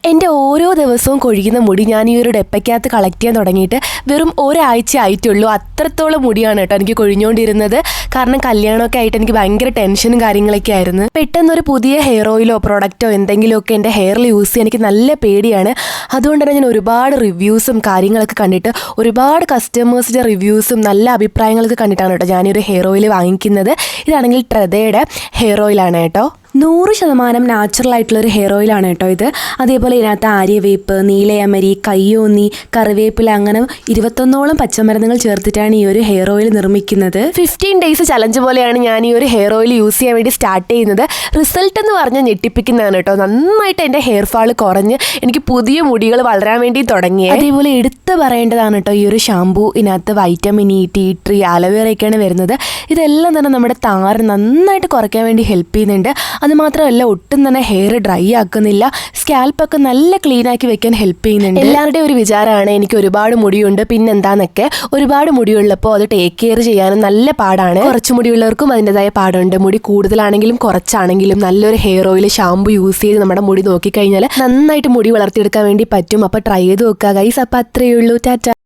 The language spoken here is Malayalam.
എൻ്റെ ഓരോ ദിവസവും കൊഴിയുന്ന മുടി ഞാൻ ഈ ഒരു ഡെപ്പയ്ക്കകത്ത് കളക്ട് ചെയ്യാൻ തുടങ്ങിയിട്ട് വെറും ഒരാഴ്ച ആയിട്ടുള്ളൂ. അത്രത്തോളം മുടിയാണ് കേട്ടോ എനിക്ക് കൊഴിഞ്ഞുകൊണ്ടിരുന്നത്. കാരണം കല്യാണമൊക്കെ ആയിട്ട് എനിക്ക് ഭയങ്കര ടെൻഷനും കാര്യങ്ങളൊക്കെ ആയിരുന്നു. പെട്ടെന്നൊരു പുതിയ ഹെയർ ഓയിലോ പ്രൊഡക്റ്റോ എന്തെങ്കിലുമൊക്കെ എൻ്റെ ഹെയറിൽ യൂസ് ചെയ്യാൻ എനിക്ക് നല്ല പേടിയാണ്. അതുകൊണ്ട് തന്നെ ഞാൻ ഒരുപാട് റിവ്യൂസും കാര്യങ്ങളൊക്കെ കണ്ടിട്ട് ഒരുപാട് കസ്റ്റമേഴ്സിൻ്റെ റിവ്യൂസും നല്ല അഭിപ്രായങ്ങളൊക്കെ കണ്ടിട്ടാണ് കേട്ടോ ഞാനൊരു ഹെയർ ഓയിൽ വാങ്ങിക്കുന്നത്. ഇതാണെങ്കിൽ ട്രെദയുടെ ഹെയർ ഓയിലാണ് കേട്ടോ. 100% നാച്ചുറലായിട്ടുള്ളൊരു ഹെയർ ഓയിലാണ് കേട്ടോ ഇത്. അതേപോലെ ഇതിനകത്ത് ആര്യവേപ്പ്, നീലയമരി, കയ്യോന്നി, കറിവേപ്പില അങ്ങനെ 21ഓളം പച്ചമരുന്നുകൾ ചേർത്തിട്ടാണ് ഈ ഒരു ഹെയർ ഓയിൽ നിർമ്മിക്കുന്നത്. 15 ഡേയ്സ് ചലഞ്ച് പോലെയാണ് ഞാൻ ഈ ഒരു ഹെയർ ഓയിൽ യൂസ് ചെയ്യാൻ വേണ്ടി സ്റ്റാർട്ട് ചെയ്യുന്നത്. റിസൾട്ട് എന്ന് പറഞ്ഞാൽ ഞെട്ടിപ്പിക്കുന്നതാണ് കേട്ടോ. നന്നായിട്ട് എൻ്റെ ഹെയർ ഫാൾ കുറഞ്ഞ് എനിക്ക് പുതിയ മുടികൾ വളരാൻ വേണ്ടി തുടങ്ങി. അതേപോലെ എടുത്ത് പറയേണ്ടതാണ് കേട്ടോ ഈ ഒരു ഷാമ്പൂ. ഇതിനകത്ത് വൈറ്റമിൻ ഇ, ടീ ട്രീ, അലോവേറയൊക്കെയാണ് വരുന്നത്. ഇതെല്ലാം തന്നെ നമ്മുടെ താരൻ നന്നായിട്ട് കുറയ്ക്കാൻ വേണ്ടി ഹെൽപ്പ് ചെയ്യുന്നുണ്ട്. അതുമാത്രമല്ല ഒട്ടും തന്നെ ഹെയർ ഡ്രൈ ആക്കുന്നില്ല. സ്കാൽപ്പൊക്കെ നല്ല ക്ലീൻ ആക്കി വെക്കാൻ ഹെൽപ്പ് ചെയ്യുന്നുണ്ട്. എല്ലാവരുടെയും ഒരു വിചാരമാണ് എനിക്ക് ഒരുപാട് മുടിയുണ്ട് പിന്നെന്താന്നൊക്കെ. ഒരുപാട് മുടിയുള്ളപ്പോൾ അത് ടേക്ക് കെയർ ചെയ്യാനും നല്ല പാടാണ്. കുറച്ച് മുടിയുള്ളവർക്കും അതിൻ്റെതായ പാടുണ്ട്. മുടി കൂടുതലാണെങ്കിലും കുറച്ചാണെങ്കിലും നല്ലൊരു ഹെയർ ഓയിൽ ഷാമ്പു യൂസ് ചെയ്ത് നമ്മുടെ മുടി നോക്കിക്കഴിഞ്ഞാൽ നന്നായിട്ട് മുടി വളർത്തിയെടുക്കാൻ വേണ്ടി പറ്റും. അപ്പോൾ ട്രൈ ചെയ്ത് നോക്കുക ഗൈസ്. അപ്പോൾ അത്രയേ ഉള്ളൂ. ടാറ്റ.